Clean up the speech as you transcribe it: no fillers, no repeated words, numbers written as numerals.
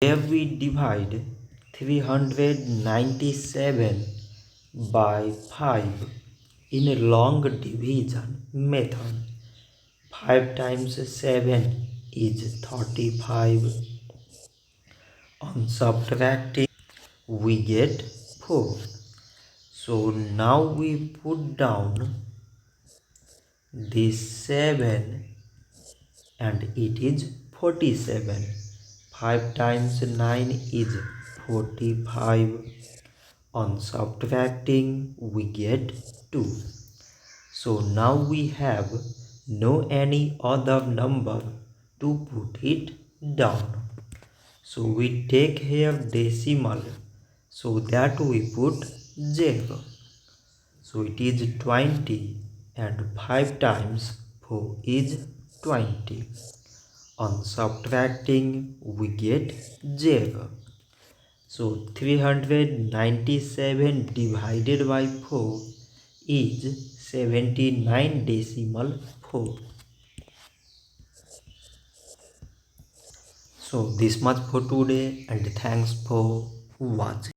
If we divide 397 by 5 in a long division method, 5 times 7 is 35. On subtracting, we get 4. So now we put down this 7 and it is 47. 5 times 9 is 45. On subtracting, we get 2. So now we have no any other number to put it down. So we take here decimal, so that we put 0. So it is 20 and 5 times 4 is 20. On subtracting, we get 0. So 397 divided by 4 is 79.4. So this much for today and thanks for watching.